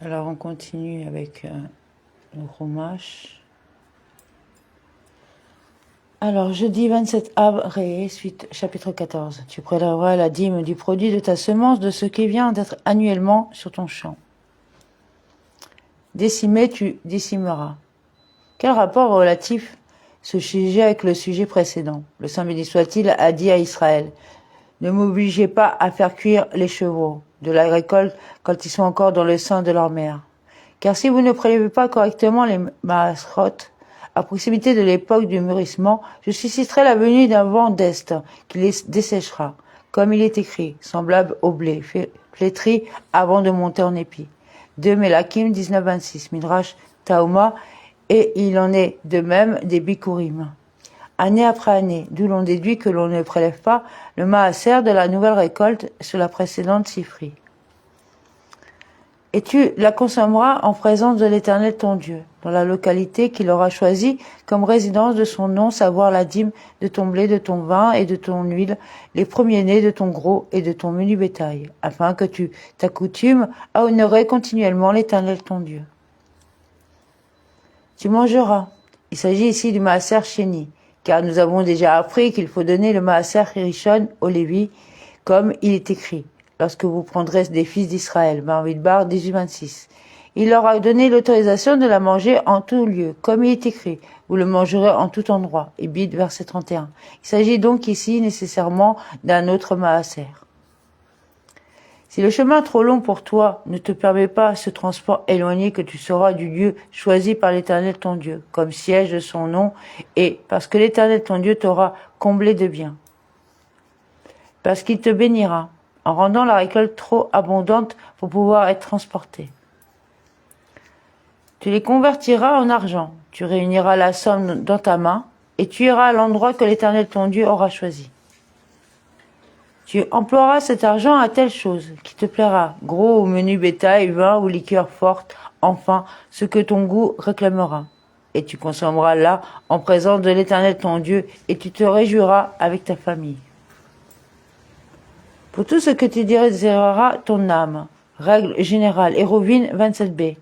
Alors on continue avec le Chumash. Alors jeudi 27 Av, suite chapitre 14. Tu prélèveras la dîme du produit de ta semence, de ce qui vient d'être annuellement sur ton champ. Décimer, tu décimeras. Quel rapport relatif ce sujet avec le sujet précédent? Le Saint béni soit-il a dit à Israël: ne m'obligez pas à faire cuire les chevaux de la récolte quand ils sont encore dans le sein de leur mère. Car si vous ne prélevez pas correctement les maasrot, à proximité de l'époque du mûrissement, je susciterai la venue d'un vent d'est qui les desséchera, comme il est écrit, semblable au blé, flétri avant de monter en épi. 2 Mélakim 19-26, Midrash Tauma, et il en est de même des Bikurim. Année après année, d'où l'on déduit que l'on ne prélève pas le maaser de la nouvelle récolte sur la précédente sifri. Et tu la consommeras en présence de l'Éternel ton Dieu, dans la localité qu'il aura choisie comme résidence de son nom, savoir la dîme de ton blé, de ton vin et de ton huile, les premiers-nés de ton gros et de ton menu bétail, afin que tu t'accoutumes à honorer continuellement l'Éternel ton Dieu. Tu mangeras. Il s'agit ici du maaser Sheni, car nous avons déjà appris qu'il faut donner le maaser Rishon au Lévi, comme il est écrit. Lorsque vous prendrez des fils d'Israël, Bamidbar 18-26. Il leur a donné l'autorisation de la manger en tout lieu, comme il est écrit. Vous le mangerez en tout endroit. Ébide, verset 31. Il s'agit donc ici nécessairement d'un autre maaser. Si le chemin trop long pour toi ne te permet pas ce transport éloigné, que tu seras du lieu choisi par l'Éternel ton Dieu, comme siège de son nom, et parce que l'Éternel ton Dieu t'aura comblé de biens. Parce qu'il te bénira, en rendant la récolte trop abondante pour pouvoir être transportée. Tu les convertiras en argent, tu réuniras la somme dans ta main, et tu iras à l'endroit que l'Éternel ton Dieu aura choisi. Tu emploieras cet argent à telle chose qui te plaira, gros ou menu bétail, vin ou liqueur forte, enfin, ce que ton goût réclamera. Et tu consommeras là, en présence de l'Éternel ton Dieu, et tu te réjouiras avec ta famille. Pour tout ce que tu désireras ton âme, règle générale, Hérovine 27b.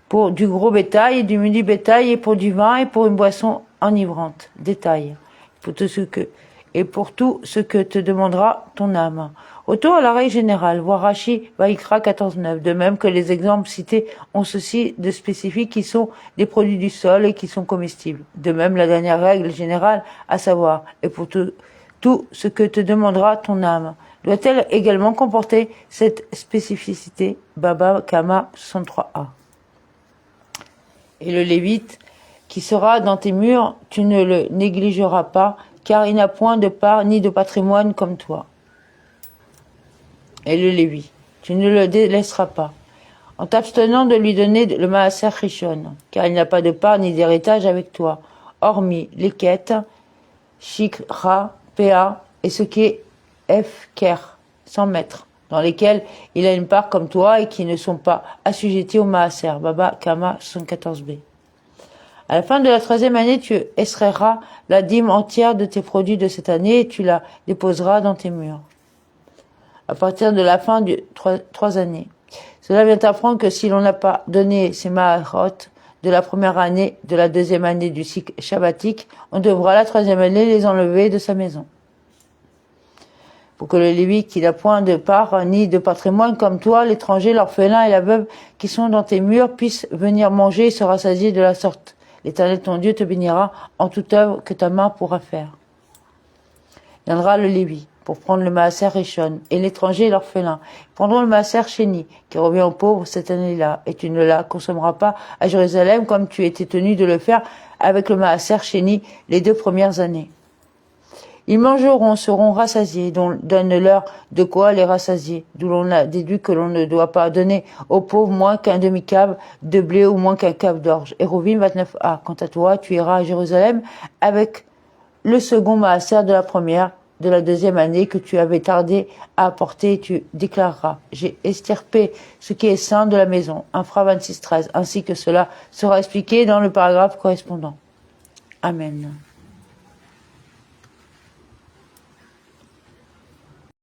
Pour du gros bétail et du menu bétail, et pour du vin et pour une boisson enivrante. Détail. Pour tout ce que te demandera ton âme. Autour à la règle générale, voir Rashi, Vaikra 14.9. De même que les exemples cités ont ceci de spécifiques qui sont des produits du sol et qui sont comestibles. De même la dernière règle générale, à savoir, et pour tout ce que te demandera ton âme. Doit-elle également comporter cette spécificité? Baba Kama 63a. Et le Lévite, qui sera dans tes murs, tu ne le négligeras pas, car il n'a point de part ni de patrimoine comme toi. Et le Lévi, tu ne le délaisseras pas, en t'abstenant de lui donner le maaser Rishon, car il n'a pas de part ni d'héritage avec toi, hormis les quêtes, Shikra, Pa, et ce qui est F-Ker, 100 mètres, dans lesquels il a une part comme toi et qui ne sont pas assujettis au maaser, Baba Kama 74b. À la fin de la 3e année, tu extrairas la dîme entière de tes produits de cette année et tu la déposeras dans tes murs. À partir de la fin de 3 années. Cela vient t'apprendre que si l'on n'a pas donné ces maharot de la première année, de la 2e année du cycle shabbatique, on devra la 3e année les enlever de sa maison. Pour que le Lévite qui n'a point de part ni de patrimoine comme toi, l'étranger, l'orphelin et la veuve qui sont dans tes murs puissent venir manger et se rassasier de la sorte. L'Éternel ton Dieu te bénira en toute œuvre que ta main pourra faire. Viendra le Lévi pour prendre le maaser Rishon, et l'étranger et l'orphelin prendront le maaser Sheni, qui revient aux pauvres cette année-là, et tu ne la consommeras pas à Jérusalem comme tu étais tenu de le faire avec le maaser Sheni les 2 premières années. Ils mangeront, seront rassasiés, donne-leur de quoi les rassasier, d'où l'on a déduit que l'on ne doit pas donner aux pauvres moins qu'un demi-cave de blé ou moins qu'un cave d'orge. Hérovim 29a. Quant à toi, tu iras à Jérusalem avec le second maaser de la 2e année que tu avais tardé à apporter, et tu déclareras: j'ai extirpé ce qui est saint de la maison. Infra 26-13. Ainsi que cela sera expliqué dans le paragraphe correspondant. Amen.